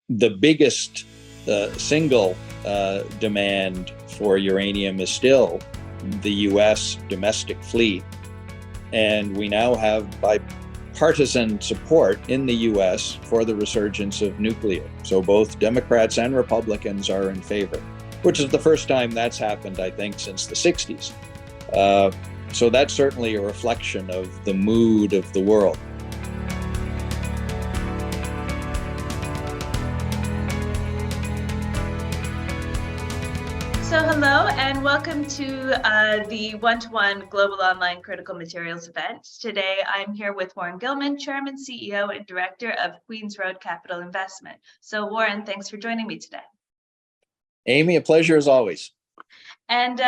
the biggest single demand for uranium is still the U.S. domestic fleet. And we now have bipartisan support in the U.S. for the resurgence of nuclear. So both Democrats and Republicans are in favor, which is the first time that's happened, I think, since the 60s. So that's certainly a reflection of the mood of the world. So hello and welcome to the one-to-one Global Online Critical Materials event. Today I'm here with Warren Gilman, Chairman, CEO, and Director of Queen's Road Capital Investment. So Warren, thanks for joining me today. Amy, a pleasure as always. And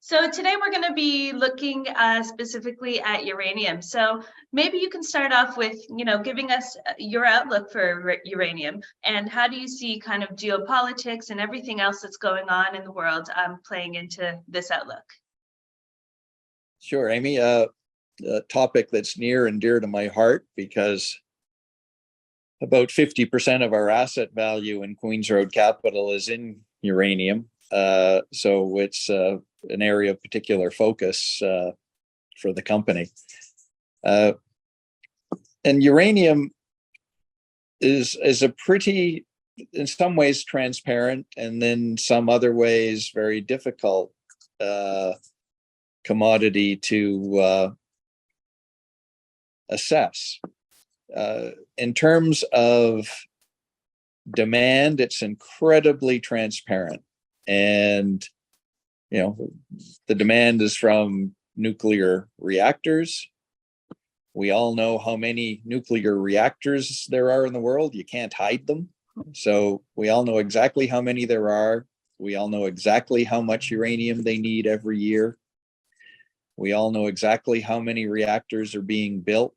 so today we're going to be looking specifically at uranium. So maybe you can start off with, giving us your outlook for uranium and how do you see kind of geopolitics and everything else that's going on in the world playing into this outlook? Sure, Amy. A topic that's near and dear to my heart because about 50% of our asset value in Queen's Road Capital is in uranium. So it's an area of particular focus for the company. And uranium is a pretty, in some ways, transparent, and in some other ways, very difficult commodity to assess. In terms of demand, it's incredibly transparent. And the demand is from nuclear reactors. We all know how many nuclear reactors there are in the world. You can't hide them. So we all know exactly how many there are. We all know exactly how much uranium they need every year. We all know exactly how many reactors are being built.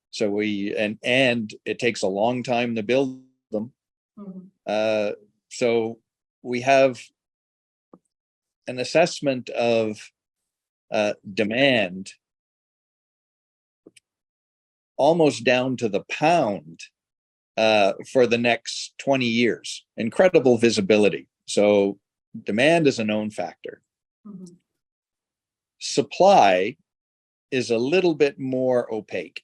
So and it takes a long time to build them. Mm-hmm. So we have an assessment of demand almost down to the pound for the next 20 years. Incredible visibility. So demand is a known factor. Mm-hmm. Supply is a little bit more opaque.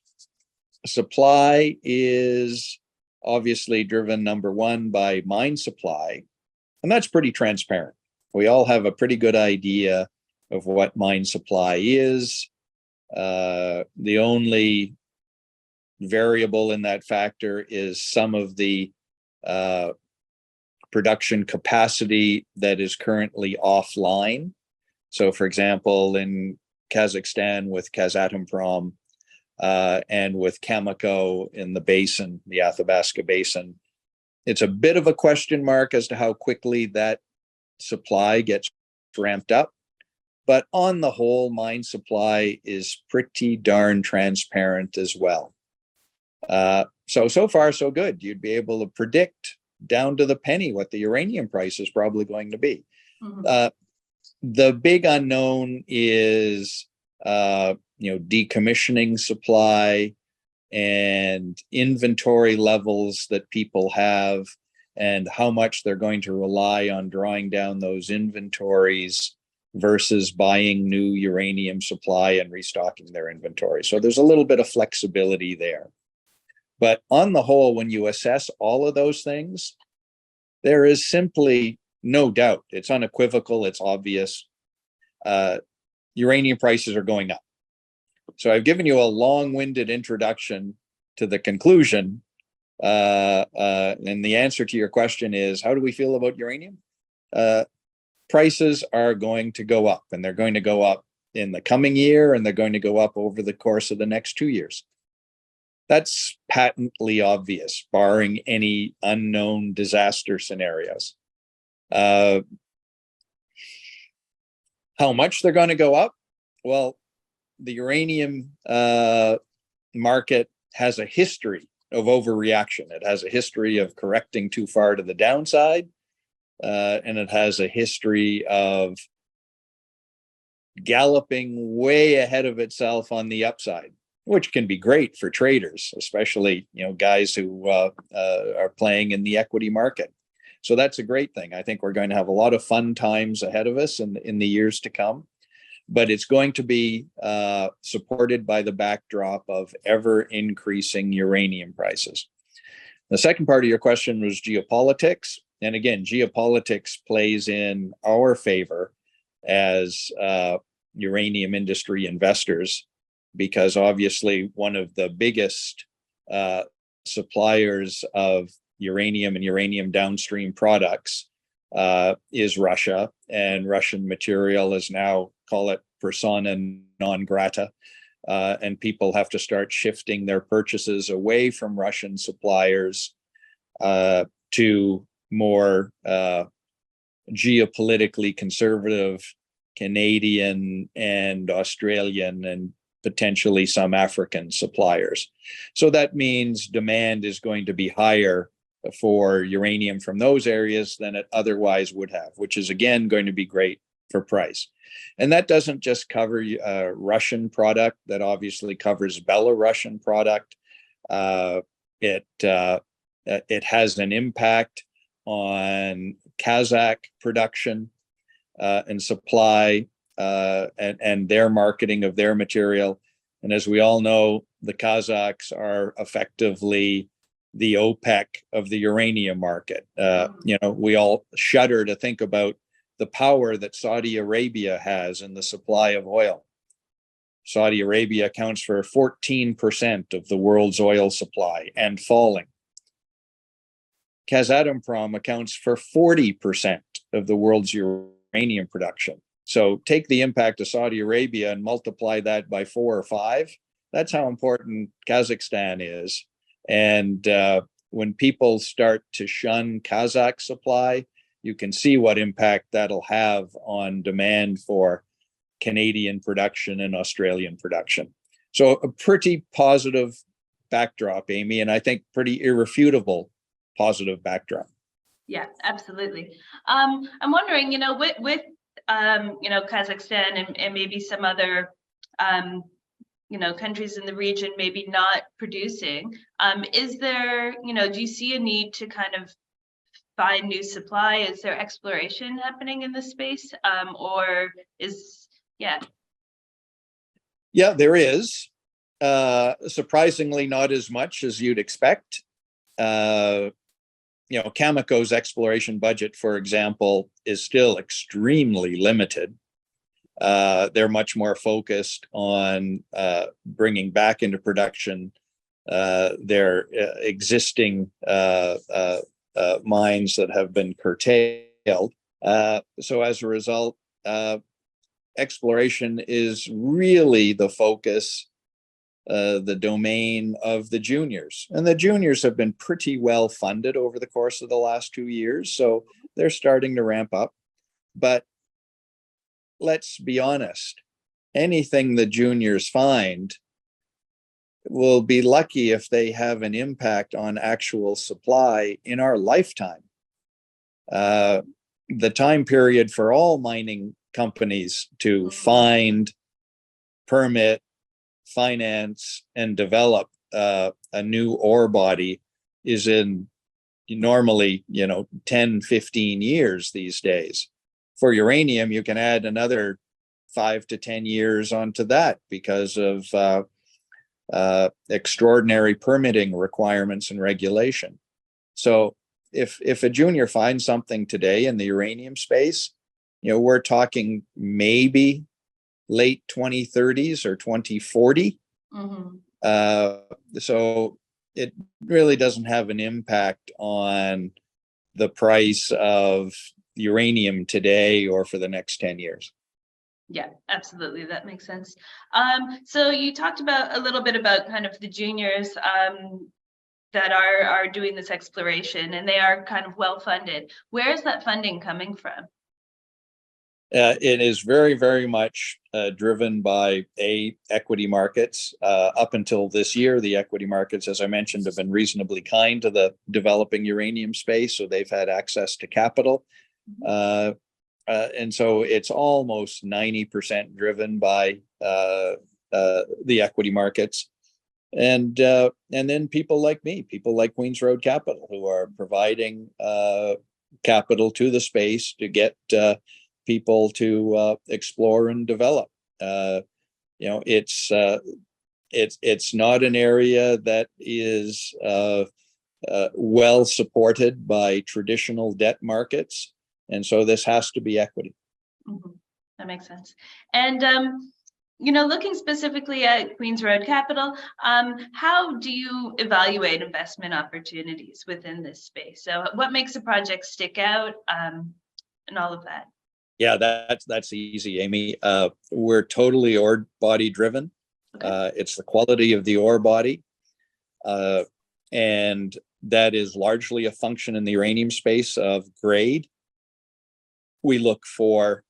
Supply is obviously driven, number one, by mine supply, and that's pretty transparent. We all have a pretty good idea of what mine supply is. The only variable in that factor is some of the production capacity that is currently offline. So, for example, in Kazakhstan with Kazatomprom and with Cameco in the basin, the Athabasca Basin, it's a bit of a question mark as to how quickly that supply gets ramped up, but on the whole, mine supply is pretty darn transparent as well. So far, so good. You'd be able to predict down to the penny what the uranium price is probably going to be. Mm-hmm. The big unknown is, decommissioning supply and inventory levels that people have, and how much they're going to rely on drawing down those inventories versus buying new uranium supply and restocking their inventory. So there's a little bit of flexibility there. But on the whole, when you assess all of those things, there is simply no doubt. It's unequivocal. It's obvious. Uranium prices are going up. So I've given you a long-winded introduction to the conclusion. And the answer to your question is, how do we feel about uranium? Prices are going to go up, and they're going to go up in the coming year, and they're going to go up over the course of the next 2 years. That's patently obvious, barring any unknown disaster scenarios. How much they're going to go up? Well, the uranium market has a history of overreaction. It has a history of correcting too far to the downside, and it has a history of galloping way ahead of itself on the upside. which can be great for traders, especially guys who are playing in the equity market. So that's a great thing. I think we're going to have a lot of fun times ahead of us in the years to come, but it's going to be supported by the backdrop of ever increasing uranium prices. The second part of your question was geopolitics. And again, geopolitics plays in our favor as uranium industry investors, because obviously one of the biggest suppliers of uranium and uranium downstream products is Russia, and Russian material is now, call it persona non grata, and people have to start shifting their purchases away from Russian suppliers to more geopolitically conservative Canadian and Australian and potentially some African suppliers. So that means demand is going to be higher for uranium from those areas than it otherwise would have, which is again going to be great for price. And that doesn't just cover Russian product, that obviously covers Belarusian product. It has an impact on Kazakh production and supply and their marketing of their material. And as we all know, the Kazakhs are effectively the OPEC of the uranium market. We all shudder to think about the power that Saudi Arabia has in the supply of oil. Saudi Arabia accounts for 14% of the world's oil supply and falling. Kazatomprom accounts for 40% of the world's uranium production. So take the impact of Saudi Arabia and multiply that by 4 or 5. That's how important Kazakhstan is. And when people start to shun Kazakh supply, you can see what impact that'll have on demand for Canadian production and Australian production. So a pretty positive backdrop, Amy, and I think pretty irrefutable positive backdrop. Yeah, absolutely. I'm wondering, with Kazakhstan and maybe some other countries in the region maybe not producing, is there, do you see a need to kind of find new supply? Is there exploration happening in this space? Or is, yeah, there is. Surprisingly, not as much as you'd expect. Cameco's exploration budget, for example, is still extremely limited. They're much more focused on bringing back into production their existing mines that have been curtailed. So as a result, exploration is really the focus, the domain of the juniors. And the juniors have been pretty well funded over the course of the last 2 years, so they're starting to ramp up. But let's be honest, anything the juniors find will be lucky if they have an impact on actual supply in our lifetime. The time period for all mining companies to find, permit, finance, and develop a new ore body is in normally 10, 15 years these days. For uranium, you can add another 5 to 10 years onto that because of extraordinary permitting requirements and regulation. So if a junior finds something today in the uranium space, we're talking maybe late 2030s or 2040. So it really doesn't have an impact on the price of uranium today or for the next 10 years. Yeah, absolutely. That makes sense. So you talked about a little bit about kind of the juniors that are doing this exploration, and they are kind of well funded. Where is that funding coming from? It is very, very much driven by equity markets. Up until this year, the equity markets, as I mentioned, have been reasonably kind to the developing uranium space, so they've had access to capital. And so it's almost 90% driven by the equity markets. And then people like me, people like Queens Road Capital, who are providing capital to the space to get people to explore and develop. It's not an area that is well supported by traditional debt markets, and so this has to be equity. Mm-hmm. That makes sense. And looking specifically at Queens Road Capital, how do you evaluate investment opportunities within this space? So what makes a project stick out, and all of that? Yeah, that's easy, Amy. We're totally ore body driven. Okay. It's the quality of the ore body. And that is largely a function in the uranium space of grade. We look for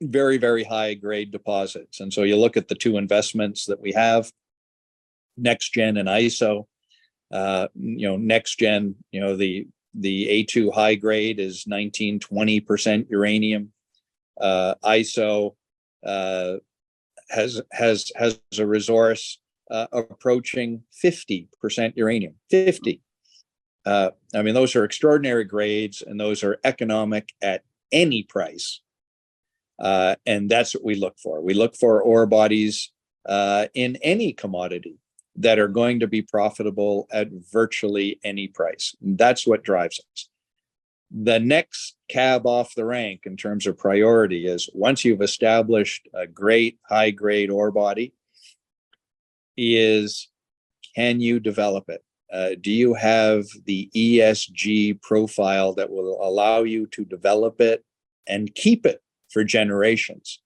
very, very high grade deposits. And so you look at the two investments that we have, NextGen and ISO. NextGen, the A2 high grade is 19-20% uranium. ISO has a resource approaching 50% uranium. 50. Those are extraordinary grades, and those are economic at any price. And that's what we look for. We look for ore bodies in any commodity that are going to be profitable at virtually any price. And that's what drives us. The next cab off the rank in terms of priority is, once you've established a great high grade ore body, is can you develop it? Do you have the ESG profile that will allow you to develop it and keep it for generations?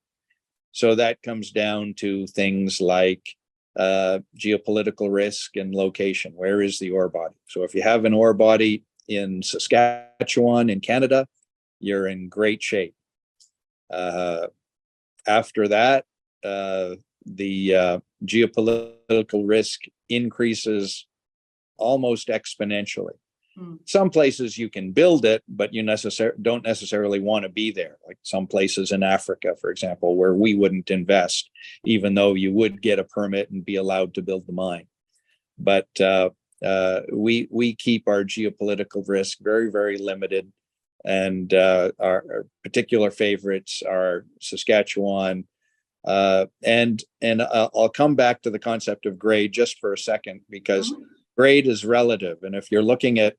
So that comes down to things like geopolitical risk and location. Where is the ore body? So if you have an ore body in Saskatchewan in Canada, you're in great shape. After that, the geopolitical risk increases almost exponentially. Some places you can build it, but you don't necessarily want to be there. Like some places in Africa, for example, where we wouldn't invest, even though you would get a permit and be allowed to build the mine. But we keep our geopolitical risk very, very limited, and our particular favorites are Saskatchewan. And I'll come back to the concept of grade just for a second, because grade is relative. And if you're looking at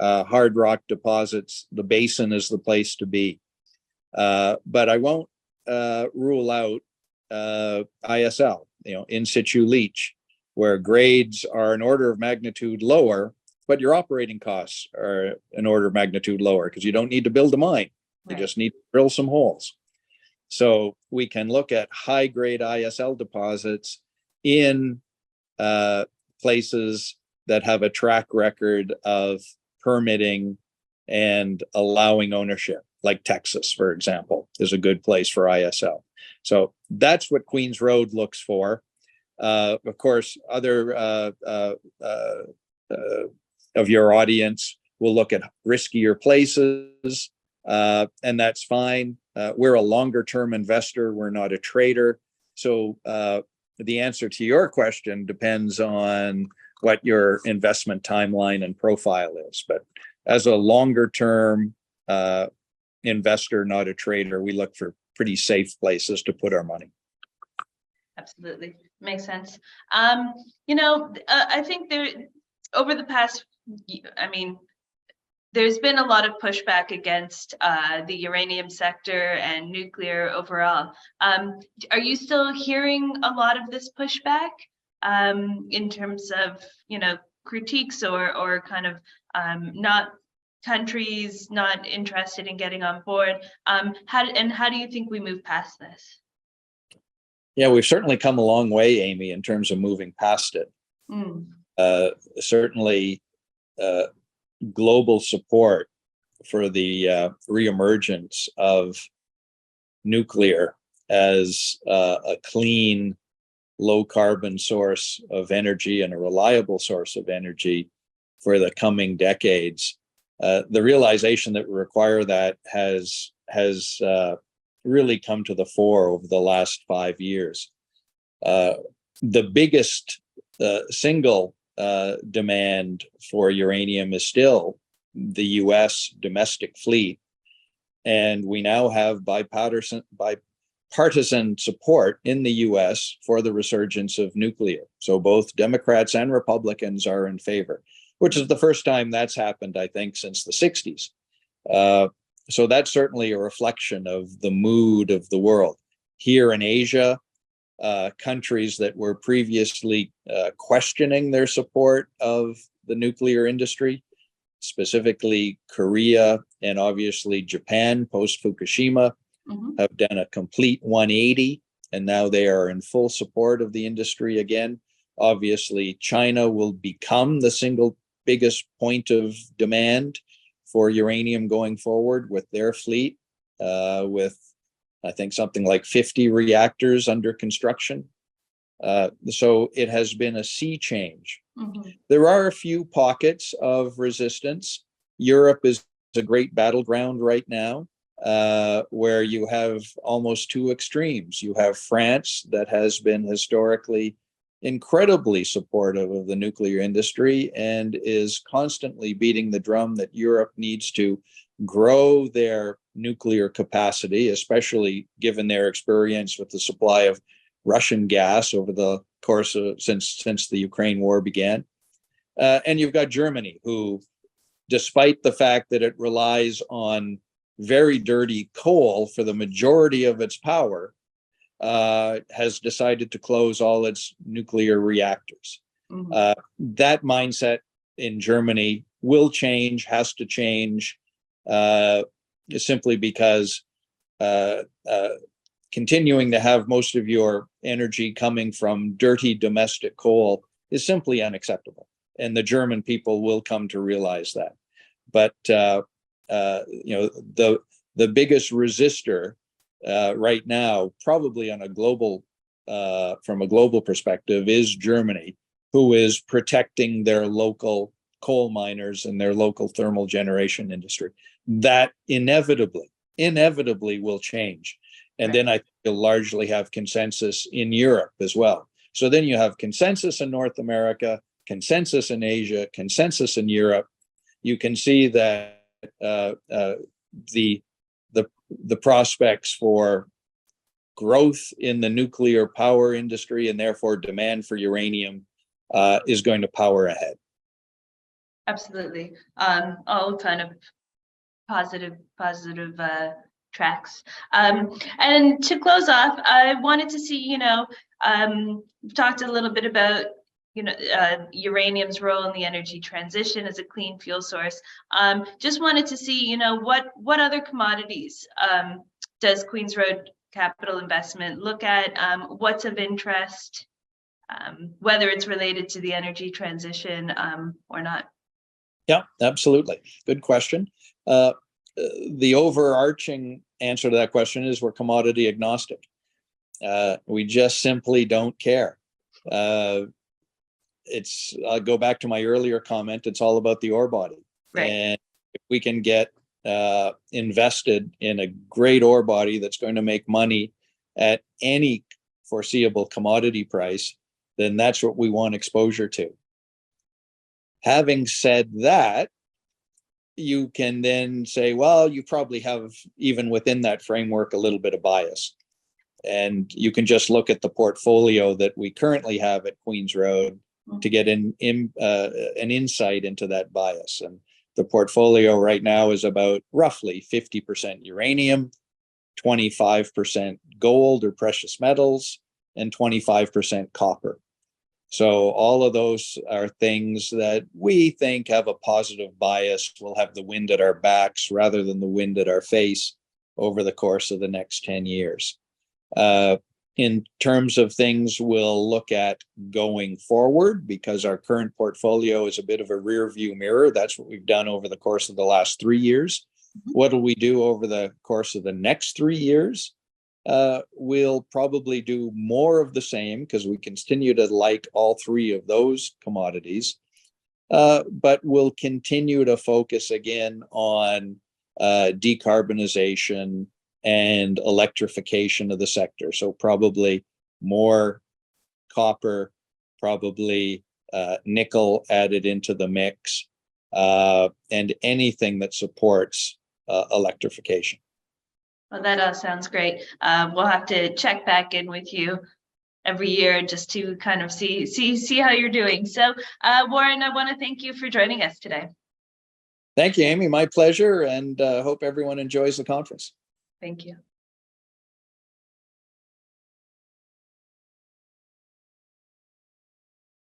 hard rock deposits, the basin is the place to be. But I won't rule out ISL, in situ leach, where grades are an order of magnitude lower, but your operating costs are an order of magnitude lower, because you don't need to build a mine. You just need to drill some holes. So we can look at high grade ISL deposits in places that have a track record of permitting and allowing ownership, like Texas, for example, is a good place for ISL. So that's what Queens Road looks for. Of course, other of your audience will look at riskier places, and that's fine. We're a longer term investor. We're not a trader. So the answer to your question depends on what your investment timeline and profile is. But as a longer term investor, not a trader, we look for pretty safe places to put our money. Absolutely. Makes sense. I think over the past, there's been a lot of pushback against the uranium sector and nuclear overall. Are you still hearing a lot of this pushback in terms of, critiques or kind of not countries not interested in getting on board? How do you think we move past this? Yeah, we've certainly come a long way, Amy, in terms of moving past it. Certainly, global support for the reemergence of nuclear as a clean, low carbon source of energy and a reliable source of energy for the coming decades. The realization that we require that has really come to the fore over the last 5 years. The biggest single demand for uranium is still the U.S. domestic fleet. And we now have bipartisan support in the U.S. for the resurgence of nuclear. So both Democrats and Republicans are in favor, which is the first time that's happened, I think, since the 60s. So that's certainly a reflection of the mood of the world. Here in Asia, countries that were previously questioning their support of the nuclear industry, specifically Korea and obviously Japan post-Fukushima, have done a complete 180, and now they are in full support of the industry again. Obviously, China will become the single biggest point of demand for uranium going forward with their fleet, with I think something like 50 reactors under construction. So it has been a sea change. There are a few pockets of resistance. Europe is a great battleground right now, where you have almost two extremes. You have France, that has been historically incredibly supportive of the nuclear industry and is constantly beating the drum that Europe needs to grow their nuclear capacity, especially given their experience with the supply of Russian gas over the course of since the Ukraine war began. And you've got Germany, who, despite the fact that it relies on very dirty coal for the majority of its power, has decided to close all its nuclear reactors. That mindset in Germany will change, has to change, simply because continuing to have most of your energy coming from dirty domestic coal is simply unacceptable. And the German people will come to realize that. But the biggest resistor right now, probably on a global, from a global perspective, is Germany, who is protecting their local coal miners and their local thermal generation industry. That inevitably will change. And then I think you'll largely have consensus in Europe as well. So then you have consensus in North America, consensus in Asia, consensus in Europe. You can see that the prospects for growth in the nuclear power industry and therefore demand for uranium is going to power ahead. Absolutely. All kind of positive tracks. And to close off, I wanted to see, we've talked a little bit about uranium's role in the energy transition as a clean fuel source. Just wanted to see, what other commodities does Queen's Road Capital Investment look at? What's of interest, whether it's related to the energy transition or not? Yeah, absolutely. Good question. The overarching answer to that question is we're commodity agnostic. We just simply don't care. I'll go back to my earlier comment. It's all about the ore body. Right. And if we can get invested in a great ore body that's going to make money at any foreseeable commodity price, then that's what we want exposure to. Having said that, you can then say, well, you probably have, even within that framework, a little bit of bias. And you can just look at the portfolio that we currently have at Queen's Road to get an insight into that bias. And the portfolio right now is about roughly 50% uranium, 25% gold or precious metals, and 25% copper. So all of those are things that we think have a positive bias. We'll have the wind at our backs rather than the wind at our face over the course of the next 10 years. In terms of things we'll look at going forward, because our current portfolio is a bit of a rear view mirror. That's what we've done over the course of the last 3 years. What will we do over the course of the next 3 years? We'll probably do more of the same, because we continue to like all three of those commodities. But we'll continue to focus again on decarbonization and electrification of the sector. So probably more copper, probably nickel added into the mix, and anything that supports electrification. Well, that all sounds great. We'll have to check back in with you every year just to kind of see how you're doing. So, Warren, I want to thank you for joining us today. Thank you, Amy. My pleasure, and hope everyone enjoys the conference. Thank you.